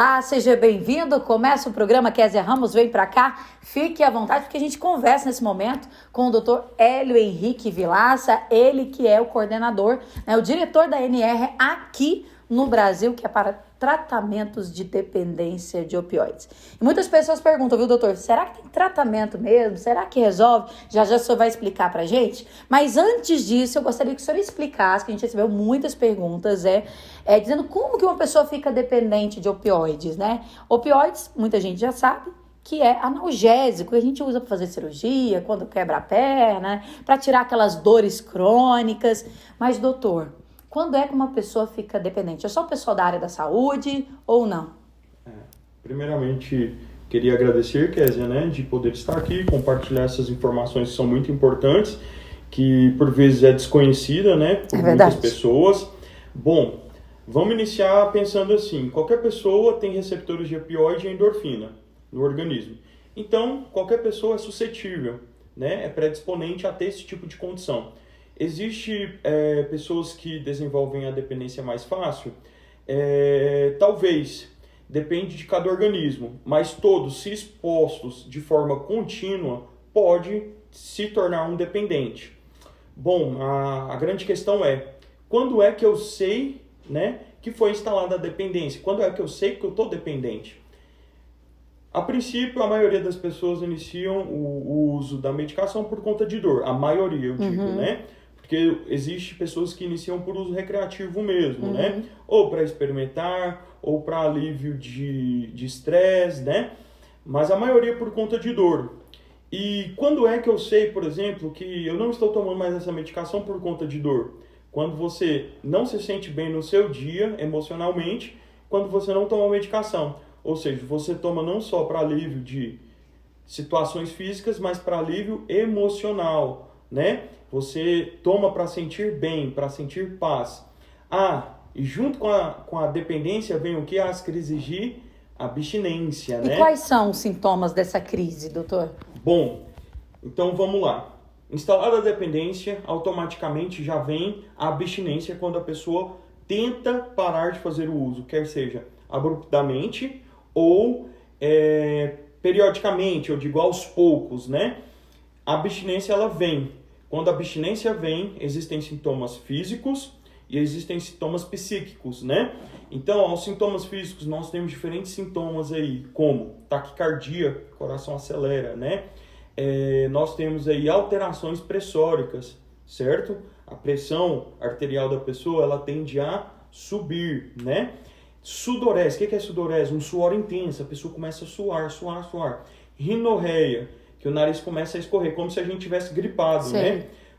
Olá, seja bem-vindo. Começa o programa Kézia Ramos, vem pra cá. Fique à vontade, porque a gente conversa nesse momento com o Dr. Hélio Henrique Vilaça, ele que é o coordenador, o diretor da NR aqui no Brasil, que é para tratamentos de dependência de opioides. E muitas pessoas perguntam, viu, doutor, será que tem tratamento mesmo? Será que resolve? Já o senhor vai explicar pra gente. Mas antes disso, eu gostaria que o senhor explicasse, que a gente recebeu muitas perguntas, dizendo como que uma pessoa fica dependente de opioides, né? Opioides, muita gente já sabe, que é analgésico, que a gente usa para fazer cirurgia, quando quebra a perna, para tirar aquelas dores crônicas. Mas, doutor, quando é que uma pessoa fica dependente? É só o pessoal da área da saúde ou não? Primeiramente, queria agradecer, Kézia, de poder estar aqui, compartilhar essas informações que são muito importantes, que por vezes é desconhecida, por muitas pessoas. Bom, vamos iniciar pensando assim, qualquer pessoa tem receptores de opioide e endorfina no organismo. Então, qualquer pessoa é suscetível, é predisponente a ter esse tipo de condição. Existem pessoas que desenvolvem a dependência mais fácil? Talvez, depende de cada organismo, mas todos, se expostos de forma contínua, pode se tornar um dependente. Bom, a grande questão é, quando é que eu sei que foi instalada a dependência? Quando é que eu sei que eu estou dependente? A princípio, a maioria das pessoas iniciam o uso da medicação por conta de dor. A maioria, eu digo, Porque existe pessoas que iniciam por uso recreativo mesmo, Ou para experimentar, ou para alívio de estresse, Mas a maioria por conta de dor. E quando é que eu sei, por exemplo, que eu não estou tomando mais essa medicação por conta de dor? Quando você não se sente bem no seu dia, emocionalmente, quando você não toma medicação. Ou seja, você toma não só para alívio de situações físicas, mas para alívio emocional, Você toma para sentir bem, para sentir paz. E junto com a dependência vem o que? As crises de abstinência, E quais são os sintomas dessa crise, doutor? Bom, então vamos lá. Instalada a dependência, automaticamente já vem a abstinência quando a pessoa tenta parar de fazer o uso, quer seja abruptamente ou periodicamente, eu digo aos poucos, A abstinência ela vem. Quando a abstinência vem, existem sintomas físicos e existem sintomas psíquicos, Então, aos sintomas físicos, nós temos diferentes sintomas aí, como taquicardia, o coração acelera, Nós temos aí alterações pressóricas, certo? A pressão arterial da pessoa, ela tende a subir, Sudorese, o que é sudorese? Um suor intenso, a pessoa começa a suar. Rinorreia, que o nariz começa a escorrer, como se a gente tivesse gripado,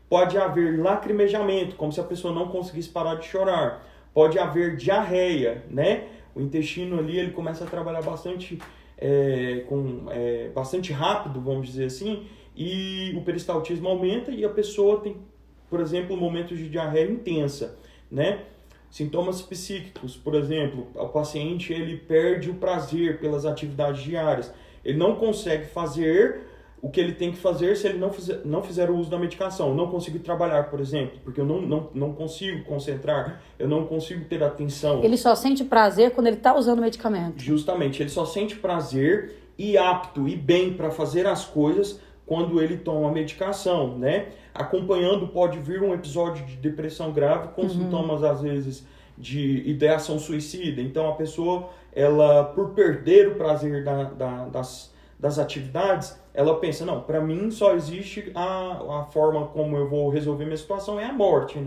Pode haver lacrimejamento, como se a pessoa não conseguisse parar de chorar. Pode haver diarreia, O intestino ali, ele começa a trabalhar bastante, bastante rápido, vamos dizer assim, e o peristaltismo aumenta e a pessoa tem, por exemplo, momentos de diarreia intensa, Sintomas psíquicos, por exemplo, o paciente ele perde o prazer pelas atividades diárias. Ele não consegue fazer o que ele tem que fazer se ele não fizer o uso da medicação. Não consigo trabalhar, por exemplo, porque eu não consigo concentrar, eu não consigo ter atenção. Ele só sente prazer quando ele está usando o medicamento. Justamente, ele só sente prazer e apto e bem para fazer as coisas quando ele toma a medicação, Acompanhando pode vir um episódio de depressão grave com sintomas, às vezes, de ideação suicida. Então, a pessoa, ela, por perder o prazer das atividades, ela pensa, não, para mim só existe a forma como eu vou resolver minha situação é a morte,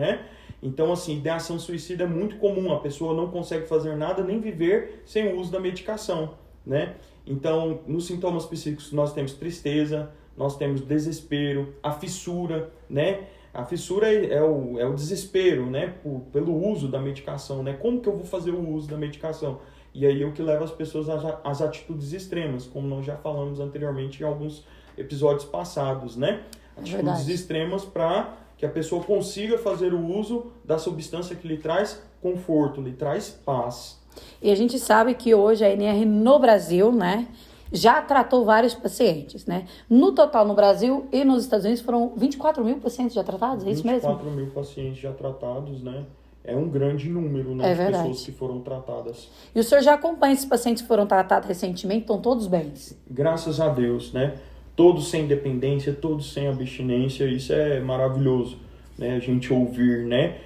Então, assim, ideação suicida é muito comum. A pessoa não consegue fazer nada, nem viver sem o uso da medicação, Então, nos sintomas psíquicos, nós temos tristeza, nós temos desespero, a fissura, A fissura é o desespero, pelo uso da medicação, Como que eu vou fazer o uso da medicação? E aí é o que leva as pessoas às atitudes extremas, como nós já falamos anteriormente em alguns episódios passados, Atitudes extremas para que a pessoa consiga fazer o uso da substância que lhe traz conforto, lhe traz paz. E a gente sabe que hoje a NR no Brasil, já tratou vários pacientes, No total, no Brasil e nos Estados Unidos, foram 24 mil pacientes já tratados, é isso mesmo? 24 mil pacientes já tratados, é um grande número, né, de pessoas que foram tratadas. E o senhor já acompanha esses pacientes que foram tratados recentemente? Estão todos bem? Graças a Deus, né? Todos sem dependência, todos sem abstinência, isso é maravilhoso, né? A gente ouvir, né,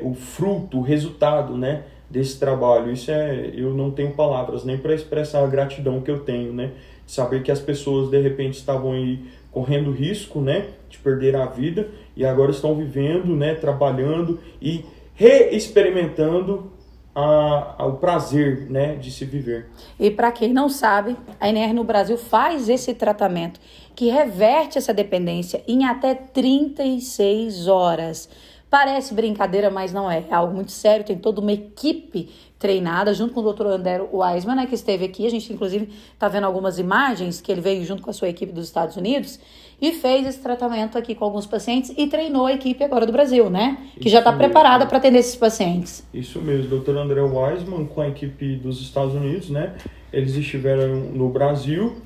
o fruto, o resultado, né, desse trabalho. Isso eu não tenho palavras nem para expressar a gratidão que eu tenho, né? Saber que as pessoas de repente estavam aí correndo risco, né, de perder a vida e agora estão vivendo, né, trabalhando e reexperimentando o prazer, né, de se viver. E para quem não sabe, a NR no Brasil faz esse tratamento que reverte essa dependência em até 36 horas. Parece brincadeira, mas não é. É algo muito sério, tem toda uma equipe treinada, junto com o Dr. André Weissman, né, que esteve aqui. A gente, inclusive, está vendo algumas imagens que ele veio junto com a sua equipe dos Estados Unidos e fez esse tratamento aqui com alguns pacientes e treinou a equipe agora do Brasil, né? Que já está preparada para atender esses pacientes. Isso mesmo, Dr. André Weissman com a equipe dos Estados Unidos, né? Eles estiveram no Brasil,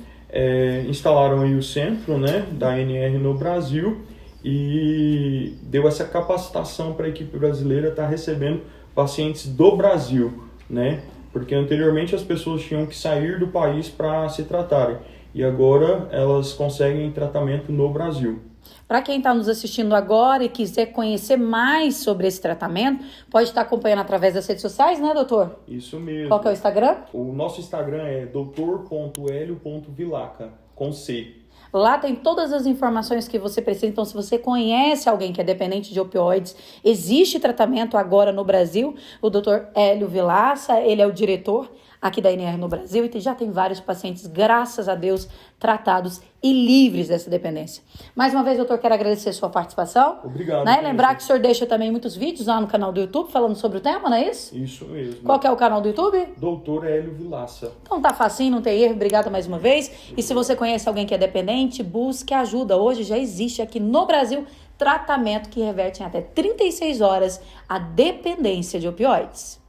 instalaram aí o centro, né, da NR no Brasil e deu essa capacitação para a equipe brasileira estar recebendo pacientes do Brasil, né? Porque anteriormente as pessoas tinham que sair do país para se tratarem e agora elas conseguem tratamento no Brasil. Para quem está nos assistindo agora e quiser conhecer mais sobre esse tratamento, pode estar acompanhando através das redes sociais, né, doutor? Isso mesmo. Qual que é o Instagram? O nosso Instagram é dr.helio.vilaca, com C. Lá tem todas as informações que você precisa. Então, se você conhece alguém que é dependente de opioides, existe tratamento agora no Brasil. O Dr. Hélio Vilaça, ele é o diretor aqui da NR no Brasil e já tem vários pacientes, graças a Deus, tratados e livres dessa dependência. Mais uma vez, doutor, quero agradecer a sua participação. Obrigado. Né? Lembrar que o senhor deixa também muitos vídeos lá no canal do YouTube falando sobre o tema, não é isso? Isso mesmo. Qual que é o canal do YouTube? Dr. Hélio Vilaça. Então tá facinho, não tem erro. Obrigada mais uma vez. E se você conhece alguém que é dependente, busque ajuda. Hoje já existe aqui no Brasil tratamento que reverte em até 36 horas a dependência de opioides.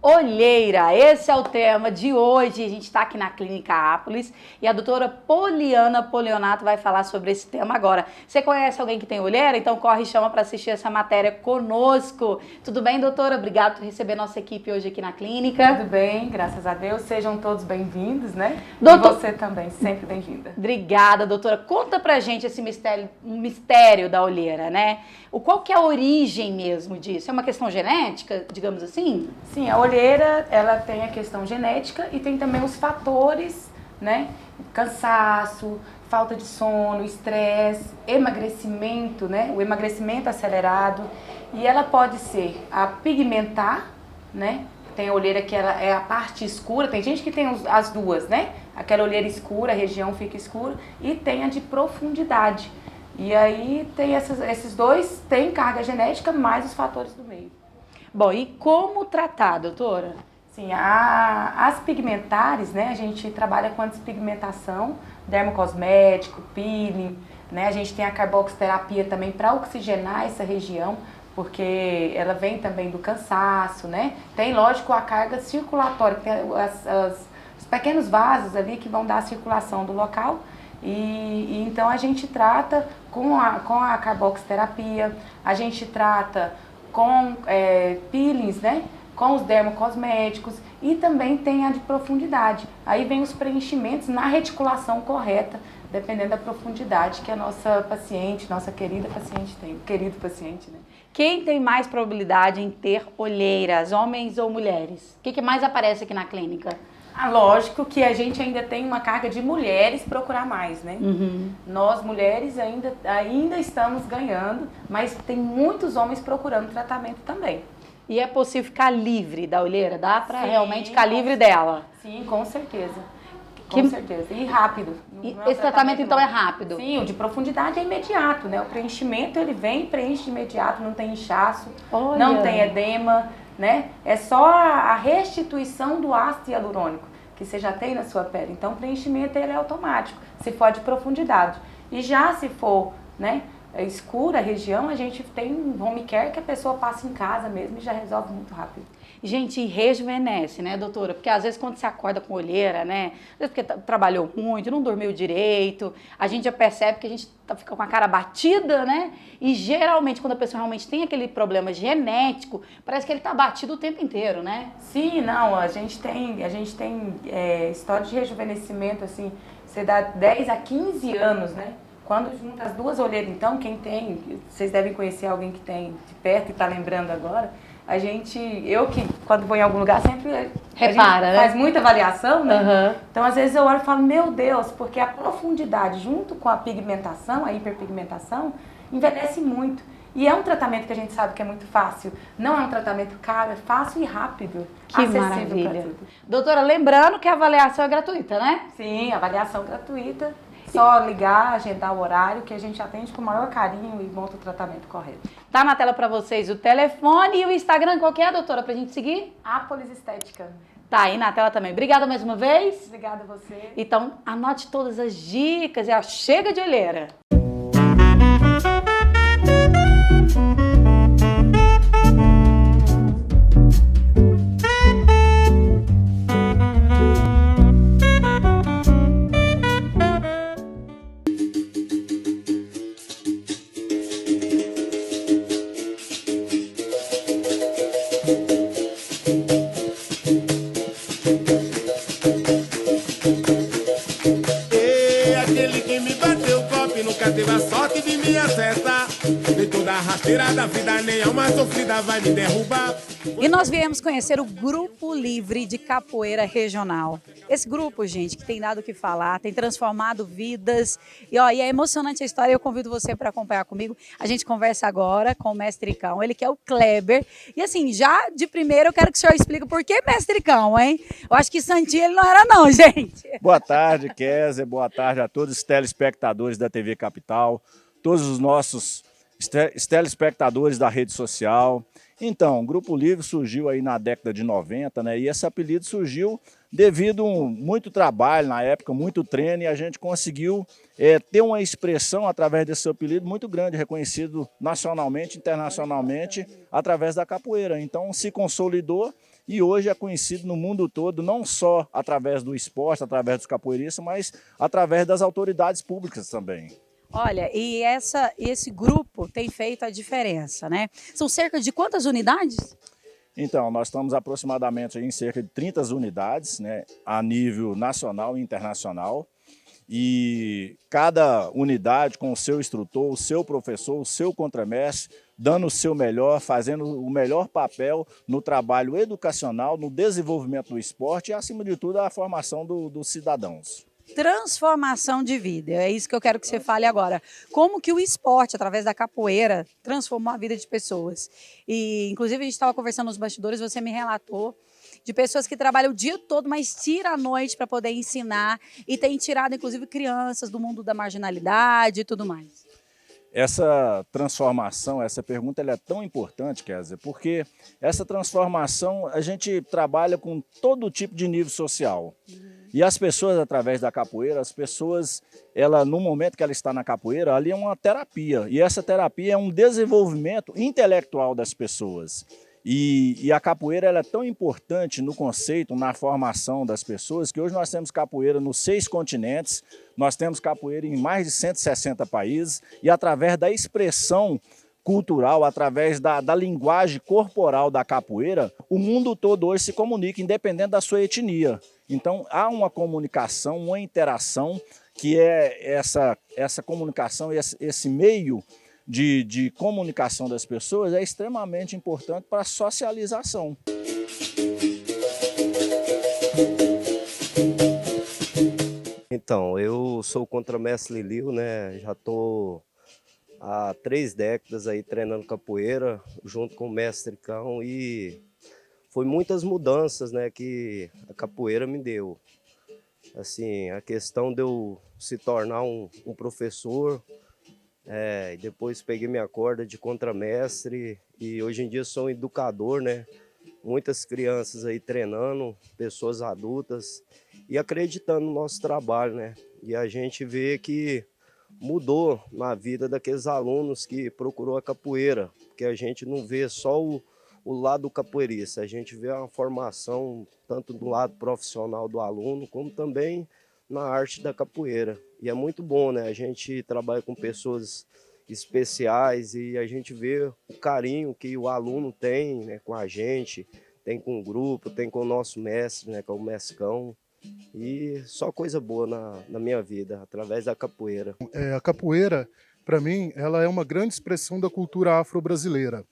Olheira, esse é o tema de hoje. A gente está aqui na Clínica Ápolis e a doutora Poliana Polionato vai falar sobre esse tema agora. Você conhece alguém que tem olheira? Então corre e chama para assistir essa matéria conosco. Tudo bem, doutora? Obrigada por receber nossa equipe hoje aqui na clínica. Tudo bem, graças a Deus. Sejam todos bem-vindos, né? Doutor... E você também, sempre bem-vinda. Obrigada, doutora. Conta pra gente esse mistério da olheira, né? Qual que é a origem mesmo disso? É uma questão genética, digamos assim? Sim, a olheira, ela tem a questão genética e tem também os fatores, né? Cansaço, falta de sono, estresse, emagrecimento, né? O emagrecimento acelerado. E ela pode ser a pigmentar, né? Tem a olheira que ela é a parte escura, tem gente que tem as duas, né? Aquela olheira escura, a região fica escura, e tem a de profundidade. E aí tem esses dois, tem carga genética mais os fatores do meio. Bom, e como tratar, doutora? Sim, as pigmentares, né, a gente trabalha com a despigmentação, dermocosmético, peeling, né, a gente tem a carboxiterapia também para oxigenar essa região, porque ela vem também do cansaço, né, tem, lógico, a carga circulatória, que tem os pequenos vasos ali que vão dar a circulação do local, e então a gente trata com a carboxiterapia, a gente trata com peelings, né? Com os dermocosméticos e também tem a de profundidade. Aí vem os preenchimentos na reticulação correta, dependendo da profundidade que a nossa paciente, nossa querida paciente tem, querido paciente, né? Quem tem mais probabilidade em ter olheiras, homens ou mulheres? O que mais aparece aqui na clínica? Lógico que a gente ainda tem uma carga de mulheres procurar mais, né? Uhum. Nós, mulheres, ainda estamos ganhando, mas tem muitos homens procurando tratamento também. E é possível ficar livre da olheira? Dá para realmente ficar livre dela? Sim, com certeza. Com certeza. E rápido. Esse tratamento então é rápido? Sim, o de profundidade é imediato, né? O preenchimento, ele vem e preenche de imediato, não tem inchaço, não tem edema, né? É só a restituição do ácido hialurônico que você já tem na sua pele. Então, o preenchimento ele é automático, se for de profundidade. E já se for, né, escura a região, a gente tem um home care que a pessoa passa em casa mesmo e já resolve muito rápido. Gente, e rejuvenesce, né, doutora? Porque às vezes quando você acorda com olheira, né? Às vezes porque trabalhou muito, não dormiu direito, a gente já percebe que a gente fica com a cara batida, né? E geralmente quando a pessoa realmente tem aquele problema genético, parece que ele tá batido o tempo inteiro, né? Sim, não, a gente tem história de rejuvenescimento, assim, você dá 10 a 15 anos, né? Quando junta as duas olheiras, então, quem tem, vocês devem conhecer alguém que tem de perto e tá lembrando agora, eu que quando vou em algum lugar sempre repara, né? Faz muita avaliação, né? Uhum. Então às vezes eu olho e falo, meu Deus, porque a profundidade junto com a pigmentação, a hiperpigmentação, envelhece muito. E é um tratamento que a gente sabe que é muito fácil. Não é um tratamento caro, é fácil e rápido. Que maravilha. Doutora, lembrando que a avaliação é gratuita, né? Sim, avaliação gratuita. Só ligar, agendar o horário que a gente atende com o maior carinho e monta o tratamento correto. Tá na tela pra vocês o telefone e o Instagram, qual que é, doutora, pra gente seguir? Apolis Estética. Tá aí na tela também. Obrigada mais uma vez. Obrigada a você. Então, anote todas as dicas e chega de olheira. Teve a sorte de me acertar. De toda a rasteira da vida, nem alma sofrida vai me derrubar. E nós viemos conhecer o Grupo Livre de Capoeira Regional. Esse grupo, gente, que tem dado o que falar, tem transformado vidas. E é emocionante a história, eu convido você para acompanhar comigo. A gente conversa agora com o Mestre Cão, ele que é o Kleber. E assim, já de primeiro eu quero que o senhor explique por que Mestre Cão, hein? Eu acho que Santinho ele não era não, gente. Boa tarde, Kézia. Boa tarde a todos os telespectadores da TV Capital, todos os nossos telespectadores da rede social. Então, o Grupo Livre surgiu aí na década de 90, né? E esse apelido surgiu devido a muito trabalho na época, muito treino, e a gente conseguiu ter uma expressão através desse apelido muito grande, reconhecido nacionalmente, internacionalmente, através da capoeira. Então, se consolidou e hoje é conhecido no mundo todo, não só através do esporte, através dos capoeiristas, mas através das autoridades públicas também. Olha, e esse grupo tem feito a diferença, né? São cerca de quantas unidades? Então, nós estamos aproximadamente em cerca de 30 unidades, né, a nível nacional e internacional. E cada unidade com o seu instrutor, o seu professor, o seu contramestre, dando o seu melhor, fazendo o melhor papel no trabalho educacional, no desenvolvimento do esporte e, acima de tudo, a formação dos cidadãos. Transformação de vida, é isso que eu quero que você fale agora. Como que o esporte, através da capoeira, transformou a vida de pessoas? E, inclusive, a gente estava conversando nos bastidores, você me relatou de pessoas que trabalham o dia todo, mas tiram a noite para poder ensinar e tem tirado, inclusive, crianças do mundo da marginalidade e tudo mais. Essa transformação, essa pergunta ela é tão importante, Kézia, porque essa transformação a gente trabalha com todo tipo de nível social. E as pessoas, através da capoeira, no momento que ela está na capoeira, ali é uma terapia. E essa terapia é um desenvolvimento intelectual das pessoas. E a capoeira ela é tão importante no conceito, na formação das pessoas, que hoje nós temos capoeira nos 6 continentes, nós temos capoeira em mais de 160 países, e através da expressão cultural, através da linguagem corporal da capoeira, o mundo todo hoje se comunica, independente da sua etnia. Então, há uma comunicação, uma interação, que é essa comunicação, esse meio de comunicação das pessoas é extremamente importante para a socialização. Então, eu sou o contramestre Lilio, né? Já estou há 3 décadas aí treinando capoeira, junto com o mestre Cão, e foi muitas mudanças, né, que a capoeira me deu. Assim, a questão de eu se tornar um professor, depois peguei minha corda de contramestre e hoje em dia sou um educador, né? Muitas crianças aí treinando, pessoas adultas e acreditando no nosso trabalho, né? E a gente vê que mudou na vida daqueles alunos que procurou a capoeira, porque a gente não vê só o lado capoeirista, a gente vê a formação tanto do lado profissional do aluno, como também na arte da capoeira. E é muito bom, né? A gente trabalha com pessoas especiais e a gente vê o carinho que o aluno tem, né, com a gente, tem com o grupo, tem com o nosso mestre, né, que é o Mescão. E só coisa boa na minha vida, através da capoeira. A capoeira, para mim, ela é uma grande expressão da cultura afro-brasileira.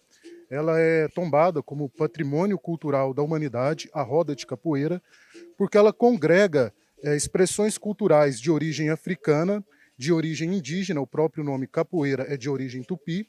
Ela é tombada como patrimônio cultural da humanidade, a roda de capoeira, porque ela congrega expressões culturais de origem africana, de origem indígena, o próprio nome capoeira é de origem tupi,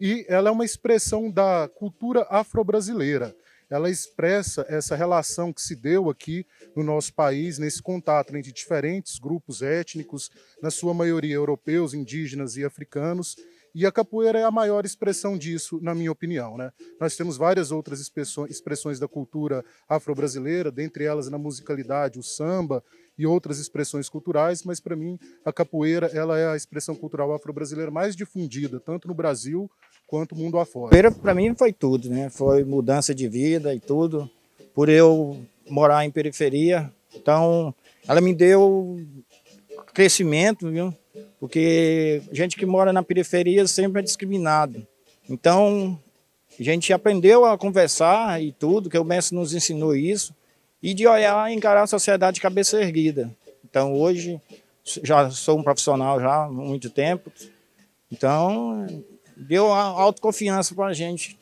e ela é uma expressão da cultura afro-brasileira. Ela expressa essa relação que se deu aqui no nosso país, nesse contato entre diferentes grupos étnicos, na sua maioria europeus, indígenas e africanos, e a capoeira é a maior expressão disso, na minha opinião, né? Nós temos várias outras expressões da cultura afro-brasileira, dentre elas na musicalidade, o samba e outras expressões culturais, mas para mim a capoeira ela é a expressão cultural afro-brasileira mais difundida, tanto no Brasil quanto mundo afora. Capoeira para mim foi tudo, né? Foi mudança de vida e tudo. Por eu morar em periferia, então ela me deu crescimento, viu? Porque gente que mora na periferia sempre é discriminado. Então a gente aprendeu a conversar e tudo, que o mestre nos ensinou isso, e de olhar e encarar a sociedade de cabeça erguida. Então hoje já sou um profissional já há muito tempo, então deu autoconfiança para a gente.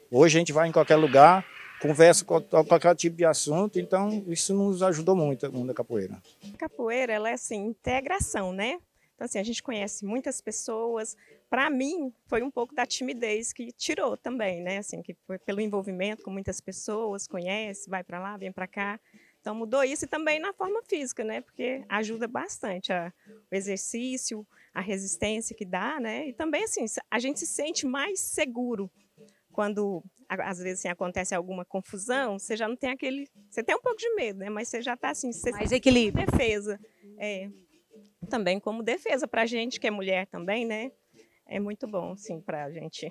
Hoje a gente vai em qualquer lugar, conversa com qualquer tipo de assunto, então isso nos ajudou muito no mundo da capoeira. A capoeira, ela é assim, integração, né? Então assim, a gente conhece muitas pessoas. Para mim, foi um pouco da timidez que tirou também, né? Assim, que foi pelo envolvimento com muitas pessoas, conhece, vai para lá, vem para cá. Então mudou isso e também na forma física, né? Porque ajuda bastante o exercício, a resistência que dá, né? E também assim, a gente se sente mais seguro quando às vezes assim, acontece alguma confusão, você já não tem aquele, você tem um pouco de medo, né? Mas você já está assim, Mais equilíbrio. Defesa, também como defesa para a gente que é mulher também, né? É muito bom, assim, para a gente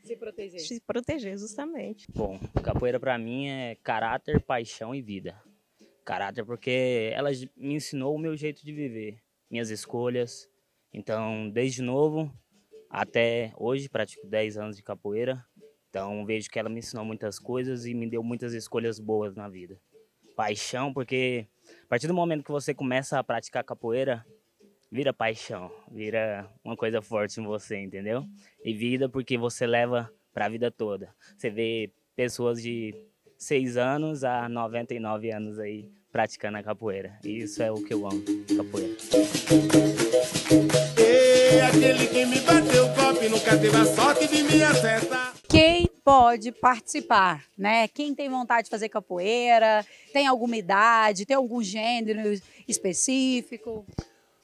Se proteger. se proteger justamente. Bom, capoeira para mim é caráter, paixão e vida. Caráter porque ela me ensinou o meu jeito de viver, minhas escolhas. Então, desde novo até hoje, pratico 10 anos de capoeira. Então, vejo que ela me ensinou muitas coisas e me deu muitas escolhas boas na vida. Paixão, porque a partir do momento que você começa a praticar capoeira, vira paixão, vira uma coisa forte em você, entendeu? E vida porque você leva para a vida toda. Você vê pessoas de 6 anos a 99 anos aí praticando a capoeira. E isso é o que eu amo, capoeira. Ei, aquele que me bateu o copo e nunca teve a sorte de me acertar. Quem pode participar, né? Quem tem vontade de fazer capoeira, tem alguma idade, tem algum gênero específico?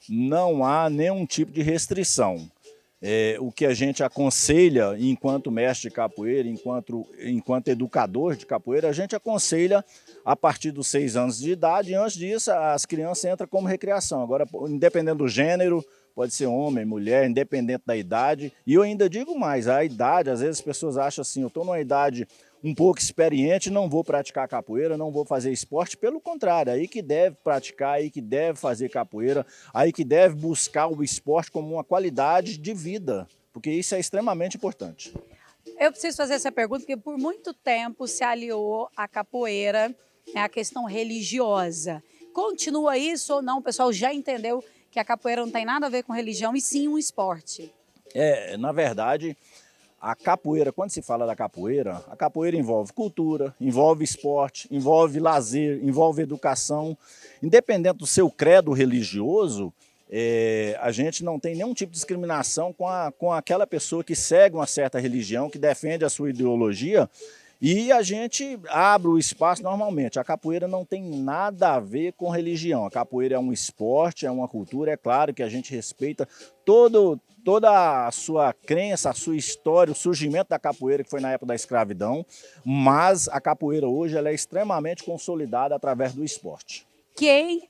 Não há nenhum tipo de restrição. O que a gente aconselha, enquanto mestre de capoeira, enquanto educador de capoeira, a gente aconselha a partir dos 6 anos de idade, e antes disso as crianças entram como recreação. Agora, independendo do gênero, pode ser homem, mulher, independente da idade. E eu ainda digo mais, a idade, às vezes as pessoas acham assim, eu estou numa idade um pouco experiente, não vou praticar capoeira, não vou fazer esporte. Pelo contrário, aí que deve praticar, aí que deve fazer capoeira, aí que deve buscar o esporte como uma qualidade de vida, porque isso é extremamente importante. Eu preciso fazer essa pergunta porque por muito tempo se aliou a capoeira, né, a questão religiosa. Continua isso ou não? O pessoal já entendeu que a capoeira não tem nada a ver com religião e sim um esporte? Na verdade, a capoeira, quando se fala da capoeira, a capoeira envolve cultura, envolve esporte, envolve lazer, envolve educação. Independente do seu credo religioso, a gente não tem nenhum tipo de discriminação com aquela pessoa que segue uma certa religião, que defende a sua ideologia, e a gente abre o espaço normalmente. A capoeira não tem nada a ver com religião. A capoeira é um esporte, é uma cultura. É claro que a gente respeita toda a sua crença, a sua história, o surgimento da capoeira, que foi na época da escravidão, mas a capoeira hoje ela é extremamente consolidada através do esporte. Quem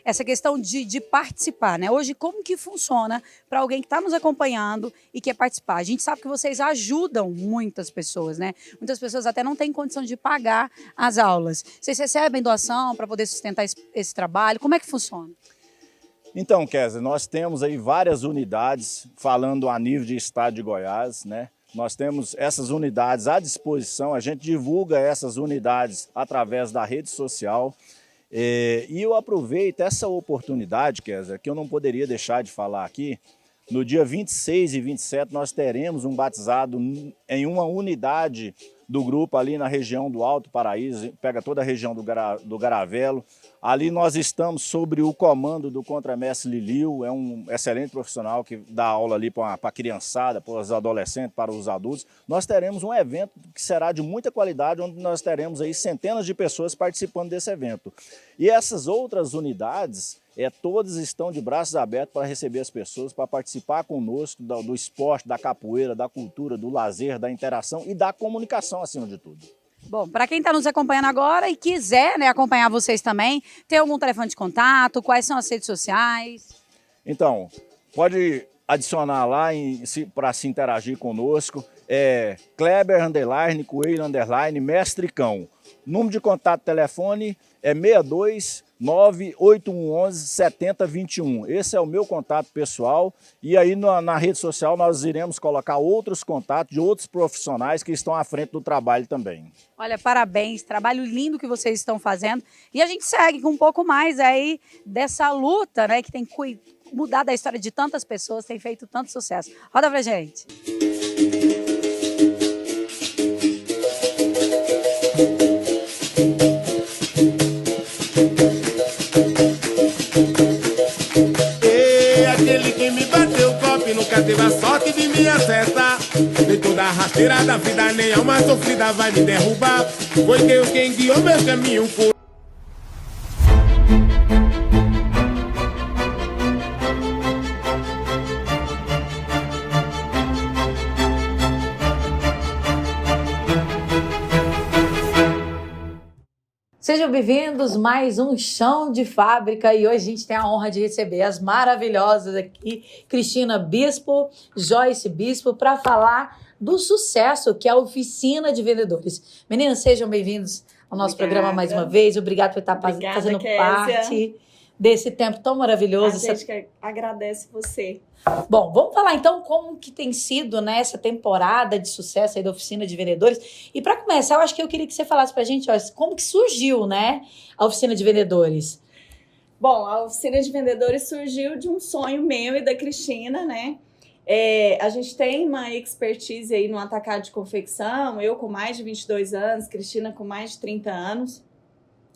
essa questão de participar, né? Hoje, como que funciona para alguém que está nos acompanhando e quer participar? A gente sabe que vocês ajudam muitas pessoas, né? Muitas pessoas até não têm condição de pagar as aulas. Vocês recebem doação para poder sustentar esse trabalho? Como é que funciona? Então, Kézia, nós temos aí várias unidades, falando a nível de estado de Goiás, né? Nós temos essas unidades à disposição, a gente divulga essas unidades através da rede social. E eu aproveito essa oportunidade, Kézia, que eu não poderia deixar de falar aqui. No dia 26 e 27 nós teremos um batizado em uma unidade do grupo ali na região do Alto Paraíso, pega toda a região do Garavelo. Ali nós estamos sobre o comando do contramestre Lilio, é um excelente profissional que dá aula ali para a criançada, para os adolescentes, para os adultos. Nós teremos um evento que será de muita qualidade, onde nós teremos aí centenas de pessoas participando desse evento. E essas outras unidades, todas estão de braços abertos para receber as pessoas, para participar conosco do esporte, da capoeira, da cultura, do lazer, da interação e da comunicação, acima de tudo. Bom, para quem está nos acompanhando agora e quiser, né, acompanhar vocês também, tem algum telefone de contato? Quais são as redes sociais? Então, pode adicionar lá para se interagir conosco. Kleber, Coelho, Mestre Cão. Número de contato telefone é 62981117021. Esse é o meu contato pessoal. E aí na rede social nós iremos colocar outros contatos de outros profissionais que estão à frente do trabalho também. Olha, parabéns, trabalho lindo que vocês estão fazendo. E a gente segue com um pouco mais aí dessa luta, né, que tem mudado a história de tantas pessoas, tem feito tanto sucesso. Roda pra gente. Aquele que me bateu o copo nunca teve a sorte de me acertar. Nem toda a rasteira da vida, nem alma sofrida vai me derrubar. Foi Deus quem guiou meu caminho por... Sejam bem-vindos mais um Chão de Fábrica e hoje a gente tem a honra de receber as maravilhosas aqui, Cristina Bispo, Joyce Bispo, para falar do sucesso que é a Oficina de Vendedores. Meninas, sejam bem-vindos ao nosso programa mais uma vez. Obrigada por estar fazendo parte desse tempo tão maravilhoso. A gente que agradece você. Bom, vamos falar então como que tem sido, né, essa temporada de sucesso aí da Oficina de Vendedores. E para começar, eu acho que eu queria que você falasse pra gente, ó, como que surgiu, né, a Oficina de Vendedores. Bom, a Oficina de Vendedores surgiu de um sonho meu e da Cristina, né? A gente tem uma expertise aí no atacado de confecção, eu com mais de 22 anos, Cristina com mais de 30 anos.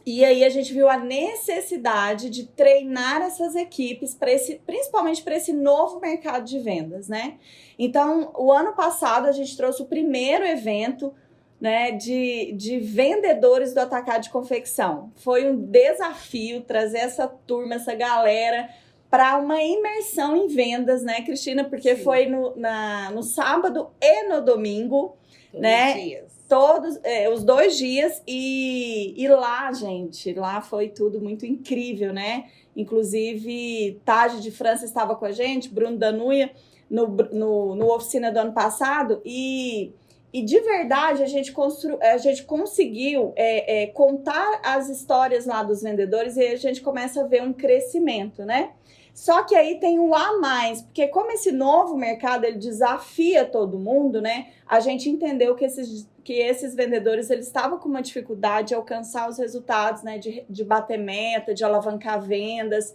E aí a gente viu a necessidade de treinar essas equipes, principalmente para esse novo mercado de vendas, né? Então, o ano passado a gente trouxe o primeiro evento, né, de vendedores do atacado de confecção. Foi um desafio trazer essa turma, essa galera, para uma imersão em vendas, né, Cristina? Porque Sim. Foi no sábado e no domingo, todos né? Os dias. Todos, os 2 dias, e lá, gente, lá foi tudo muito incrível, né? Inclusive, Tage de França estava com a gente, Bruno Danuia, no oficina do ano passado, e de verdade a gente conseguiu contar as histórias lá dos vendedores e a gente começa a ver um crescimento, né? Só que aí tem um a mais, porque como esse novo mercado ele desafia todo mundo, né? A gente entendeu que esses vendedores eles estavam com uma dificuldade de alcançar os resultados, né? De bater meta, de alavancar vendas.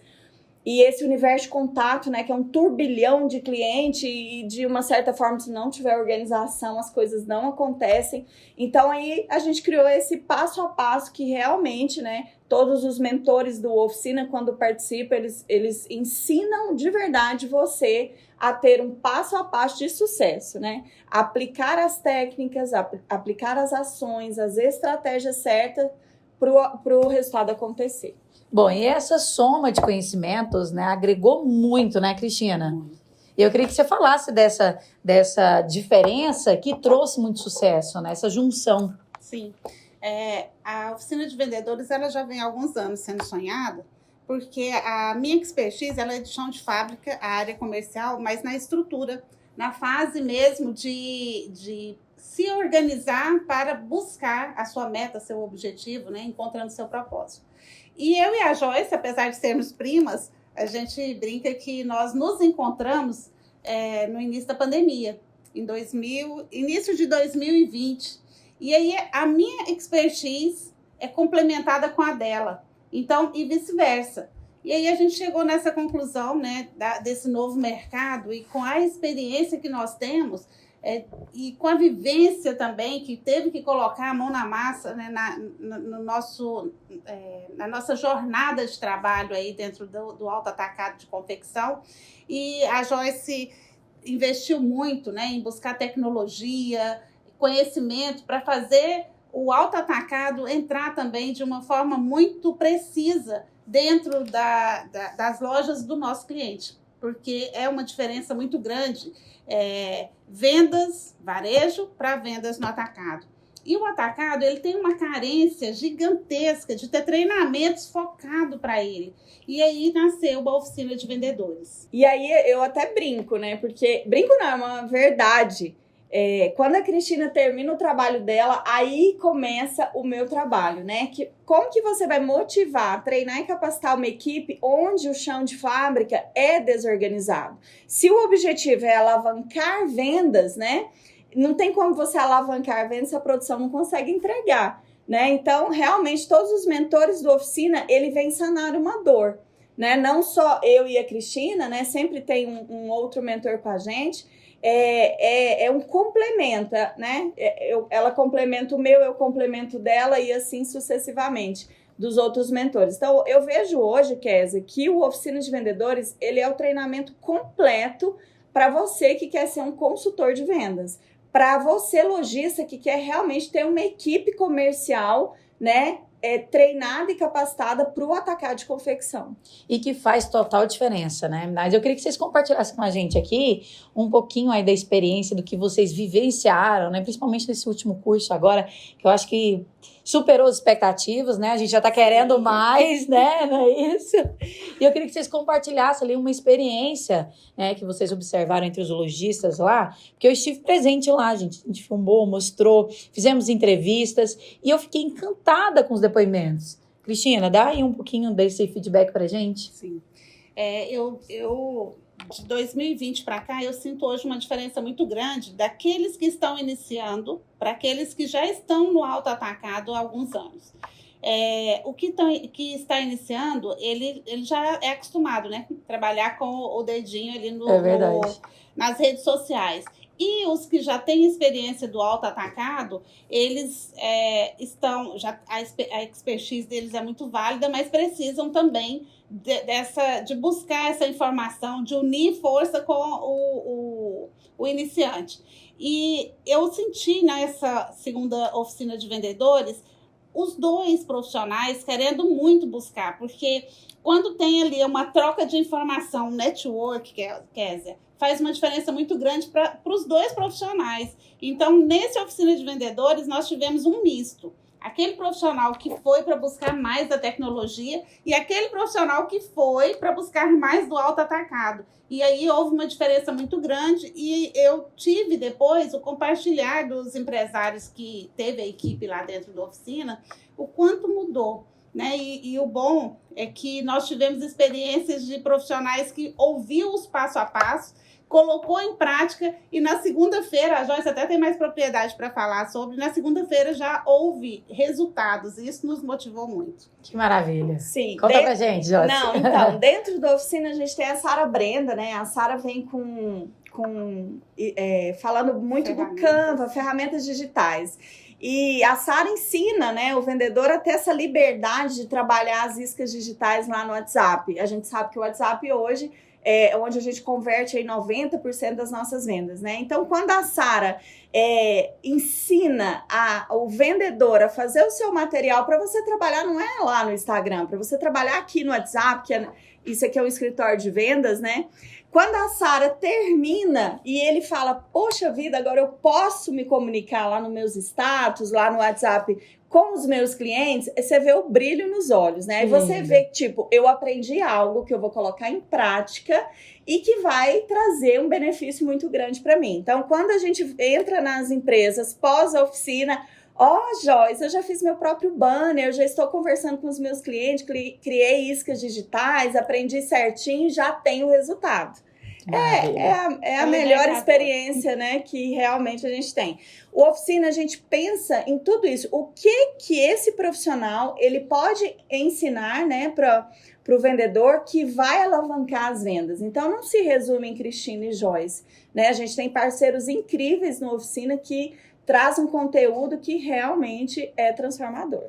E esse universo de contato, né, que é um turbilhão de cliente e de uma certa forma, se não tiver organização, as coisas não acontecem. Então aí a gente criou esse passo a passo que realmente, né, todos os mentores do Oficina, quando participam, eles ensinam de verdade você a ter um passo a passo de sucesso, né? Aplicar as técnicas, aplicar as ações, as estratégias certas para o resultado acontecer. Bom, e essa soma de conhecimentos, né, agregou muito, né, Cristina? Eu queria que você falasse dessa diferença que trouxe muito sucesso, né, essa junção. Sim. A Oficina de Vendedores ela já vem há alguns anos sendo sonhada porque a minha expertise ela é de chão de fábrica, a área comercial, mas na estrutura, na fase mesmo de se organizar para buscar a sua meta, seu objetivo, né, encontrando seu propósito. E eu e a Joyce, apesar de sermos primas, a gente brinca que nós nos encontramos no início da pandemia, início de 2020. E aí a minha expertise é complementada com a dela, então, e vice-versa. E aí a gente chegou nessa conclusão, né, desse novo mercado, e com a experiência que nós temos, e com a vivência também, que teve que colocar a mão na massa, né, na nossa jornada de trabalho aí dentro do alto atacado de confecção. E a Joyce investiu muito, né, em buscar tecnologia, conhecimento para fazer o alto atacado entrar também de uma forma muito precisa dentro das lojas do nosso cliente, porque é uma diferença muito grande, vendas, varejo, para vendas no atacado. E o atacado, ele tem uma carência gigantesca de ter treinamentos focados para ele. E aí nasceu uma oficina de vendedores. E aí eu até brinco, né? Porque, brinco não, é uma verdade. Quando a Cristina termina o trabalho dela, aí começa o meu trabalho, né? Como que você vai motivar, treinar e capacitar uma equipe onde o chão de fábrica é desorganizado? Se o objetivo é alavancar vendas, né? Não tem como você alavancar vendas se a produção não consegue entregar, né? Então, realmente, todos os mentores do Oficina, ele vem sanar uma dor, né? Não só eu e a Cristina, né? Sempre tem um outro mentor com a gente. É um complemento, né? Ela complementa o meu, eu complemento dela e assim sucessivamente dos outros mentores. Então, eu vejo hoje, Kézia, que o Oficina de Vendedores, ele é o treinamento completo para você que quer ser um consultor de vendas, para você, lojista, que quer realmente ter uma equipe comercial, né? Treinada e capacitada para o atacado de confecção. E que faz total diferença, né? Mas eu queria que vocês compartilhassem com a gente aqui um pouquinho aí da experiência, do que vocês vivenciaram, né? Principalmente nesse último curso agora, que eu acho que superou as expectativas, né? A gente já tá querendo mais, né? Não é isso? E eu queria que vocês compartilhassem ali uma experiência, né, que vocês observaram entre os lojistas lá, porque eu estive presente lá, gente. A gente filmou, mostrou, fizemos entrevistas e eu fiquei encantada com os depoimentos. Cristina, dá aí um pouquinho desse feedback pra gente? Sim. Eu de 2020 para cá, eu sinto hoje uma diferença muito grande daqueles que estão iniciando para aqueles que já estão no alto atacado há alguns anos. O que está iniciando, ele já é acostumado, né? Trabalhar com o dedinho ali nas redes sociais. E os que já têm experiência do alto atacado, eles a expertise deles é muito válida, mas precisam também de buscar essa informação, de unir força com o iniciante. E eu senti nessa segunda oficina de vendedores os dois profissionais querendo muito buscar, porque quando tem ali uma troca de informação, um network, Kézia, faz uma diferença muito grande para os dois profissionais. Então, nesse oficina de vendedores, nós tivemos um misto. Aquele profissional que foi para buscar mais da tecnologia e aquele profissional que foi para buscar mais do alto atacado. E aí houve uma diferença muito grande e eu tive depois o compartilhar dos empresários que teve a equipe lá dentro da oficina, o quanto mudou, né? E o bom é que nós tivemos experiências de profissionais que ouviu os passo a passo, colocou em prática e na segunda-feira, a Joyce até tem mais propriedade para falar sobre, na segunda-feira já houve resultados e isso nos motivou muito. Que maravilha. Sim. Conta pra gente, Joyce. Não, então, dentro da oficina a gente tem a Sara Brenda, né? A Sara vem falando muito do Canva, ferramentas digitais. E a Sara ensina, né, o vendedor a ter essa liberdade de trabalhar as iscas digitais lá no WhatsApp. A gente sabe que o WhatsApp hoje é onde a gente converte aí 90% das nossas vendas, né? Então, quando a Sara ensina o vendedor a fazer o seu material para você trabalhar, não é lá no Instagram, para você trabalhar aqui no WhatsApp, isso aqui é um escritório de vendas, né? Quando a Sara termina e ele fala, poxa vida, agora eu posso me comunicar lá nos meus status, lá no WhatsApp com os meus clientes, você vê o brilho nos olhos, né? E você vê, tipo, eu aprendi algo que eu vou colocar em prática e que vai trazer um benefício muito grande para mim. Então, quando a gente entra nas empresas pós a oficina, Joyce, eu já fiz meu próprio banner, eu já estou conversando com os meus clientes, criei iscas digitais, aprendi certinho, já tenho o resultado. É a melhor experiência, né, que realmente a gente tem. O Oficina, a gente pensa em tudo isso. O que esse profissional ele pode ensinar, né, para o vendedor que vai alavancar as vendas. Então, não se resume em Cristina e Joyce, né? A gente tem parceiros incríveis no Oficina que traz um conteúdo que realmente é transformador.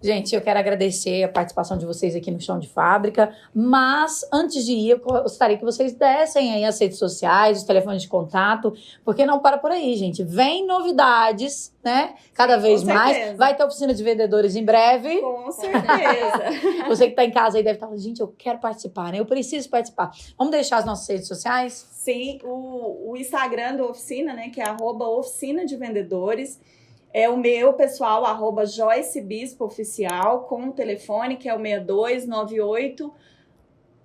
Gente, eu quero agradecer a participação de vocês aqui no Chão de Fábrica, mas antes de ir, eu gostaria que vocês dessem aí as redes sociais, os telefones de contato, porque não para por aí, gente. Vem novidades, né? Cada vez mais. Vai ter oficina de vendedores em breve. Com certeza. Você que está em casa aí deve estar falando, gente, eu quero participar, né? Eu preciso participar. Vamos deixar as nossas redes sociais? Sim, o Instagram do Oficina, né, que é @oficina de vendedores. É o meu pessoal, @Joyce Bispo Oficial, com o telefone que é o 6298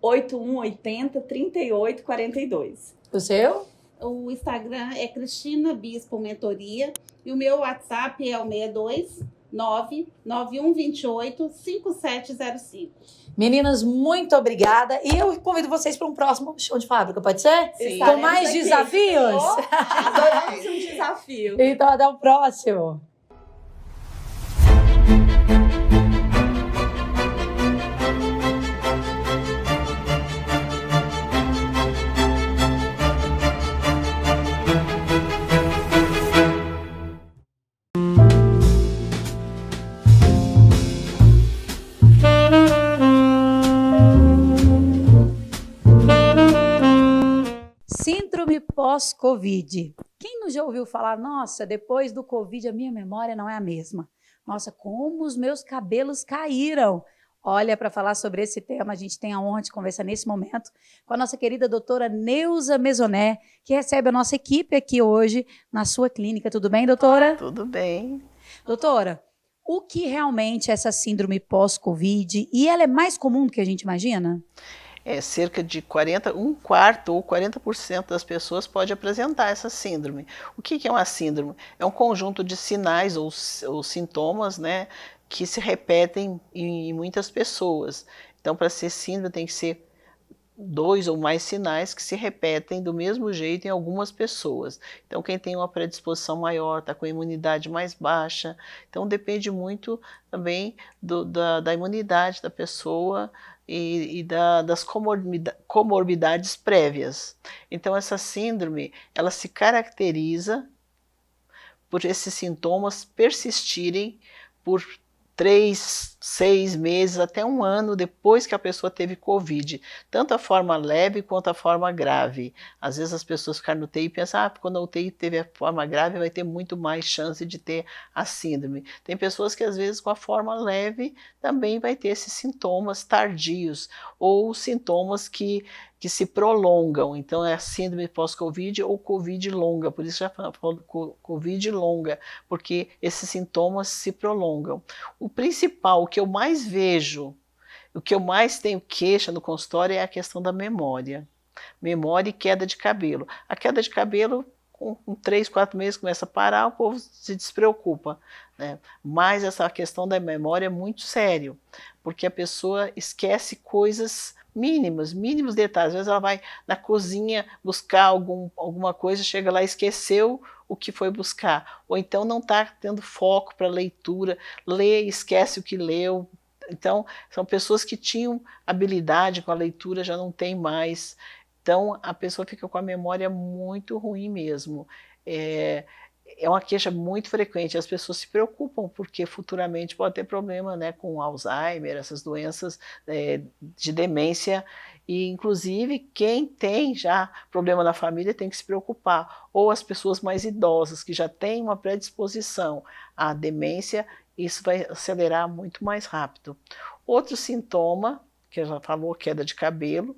8180 3842. O seu? O Instagram é Cristina Bispo Mentoria e o meu WhatsApp é o 629 9128 5705. Meninas, muito obrigada. E eu convido vocês para um próximo Chão de Fábrica, pode ser? Sim. Com mais desafios? Adoramos um desafio. Então, até o próximo. Síndrome pós-Covid. Quem não já ouviu falar, nossa, depois do Covid a minha memória não é a mesma. Nossa, como os meus cabelos caíram. Olha, para falar sobre esse tema, a gente tem a honra de conversar nesse momento com a nossa querida doutora Neuza Mesoné, que recebe a nossa equipe aqui hoje na sua clínica. Tudo bem, doutora? Tudo bem. Doutora, o que realmente é essa síndrome pós-Covid? E ela é mais comum do que a gente imagina? Cerca de 1/4 ou 40% das pessoas pode apresentar essa síndrome. O que é uma síndrome? É um conjunto de sinais ou sintomas, né, que se repetem em muitas pessoas. Então, para ser síndrome, tem que ser 2 ou mais sinais que se repetem do mesmo jeito em algumas pessoas. Então, quem tem uma predisposição maior, está com a imunidade mais baixa. Então, depende muito também da imunidade da pessoa e das comorbidades prévias. Então, essa síndrome, ela se caracteriza por esses sintomas persistirem por 3, 6 meses, até 1 ano depois que a pessoa teve Covid. Tanto a forma leve quanto a forma grave. Às vezes as pessoas ficam no UTI e pensam, quando a UTI teve a forma grave vai ter muito mais chance de ter a síndrome. Tem pessoas que às vezes com a forma leve também vai ter esses sintomas tardios ou sintomas que se prolongam. Então é a síndrome pós-Covid ou Covid longa, por isso já falo Covid longa, porque esses sintomas se prolongam. O principal, o que eu mais vejo, o que eu mais tenho queixa no consultório é a questão da memória. Memória e queda de cabelo. A queda de cabelo, com 3, 4 meses começa a parar, o povo se despreocupa, né? Mas essa questão da memória é muito sério, porque a pessoa esquece coisas mínimos detalhes. Às vezes ela vai na cozinha buscar alguma coisa, chega lá e esqueceu o que foi buscar. Ou então não está tendo foco para leitura, lê e esquece o que leu. Então, são pessoas que tinham habilidade com a leitura, já não tem mais. Então, a pessoa fica com a memória muito ruim mesmo. É uma queixa muito frequente, as pessoas se preocupam porque futuramente pode ter problema, né, com Alzheimer, essas doenças de demência, e inclusive quem tem já problema na família tem que se preocupar, ou as pessoas mais idosas que já têm uma predisposição à demência, isso vai acelerar muito mais rápido. Outro sintoma, que já falou, queda de cabelo,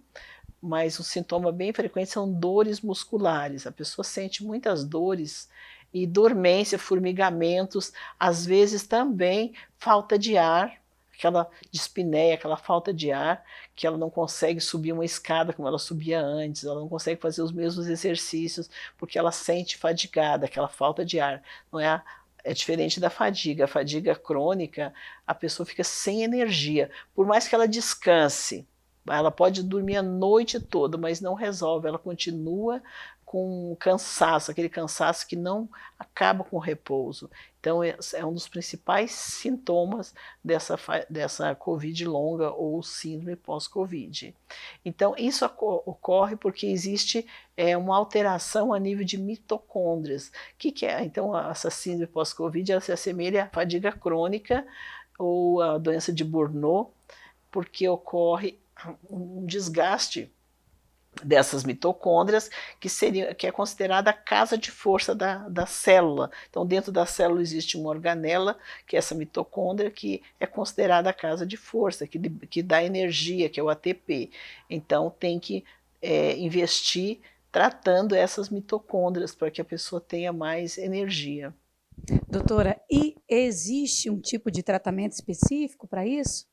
mas um sintoma bem frequente são dores musculares, a pessoa sente muitas dores e dormência, formigamentos, às vezes também falta de ar, aquela dispneia, aquela falta de ar, que ela não consegue subir uma escada como ela subia antes, ela não consegue fazer os mesmos exercícios, porque ela sente fadigada, aquela falta de ar. Não é, é diferente da fadiga. A fadiga crônica, a pessoa fica sem energia. Por mais que ela descanse, ela pode dormir a noite toda, mas não resolve, ela continua com cansaço, aquele cansaço que não acaba com o repouso. Então, é um dos principais sintomas dessa Covid longa ou síndrome pós-Covid. Então, isso ocorre porque existe uma alteração a nível de mitocôndrias. O que é? Então, essa síndrome pós-Covid ela se assemelha à fadiga crônica ou à doença de Burnout, porque ocorre um desgaste dessas mitocôndrias, que é considerada a casa de força da célula. Então, dentro da célula existe uma organela, que é essa mitocôndria, que é considerada a casa de força, que dá energia, que é o ATP. Então, tem que investir tratando essas mitocôndrias para que a pessoa tenha mais energia. Doutora, e existe um tipo de tratamento específico para isso?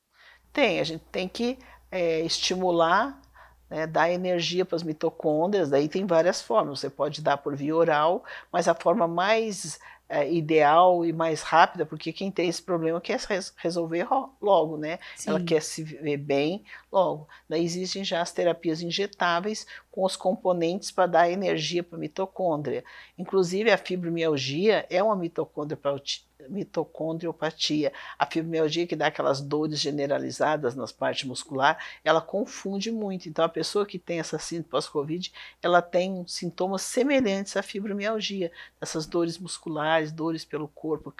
Tem, a gente tem que estimular, dar energia para as mitocôndrias. Daí tem várias formas, você pode dar por via oral, mas a forma mais ideal e mais rápida, porque quem tem esse problema quer resolver logo, né? Sim. Ela quer se ver bem logo. Daí existem já as terapias injetáveis com os componentes para dar energia para a mitocôndria. Inclusive a fibromialgia é uma mitocondriopatia. A fibromialgia, que dá aquelas dores generalizadas nas partes musculares, ela confunde muito. Então a pessoa que tem essa síndrome pós-Covid, ela tem sintomas semelhantes à fibromialgia, essas dores musculares, dores pelo corpo,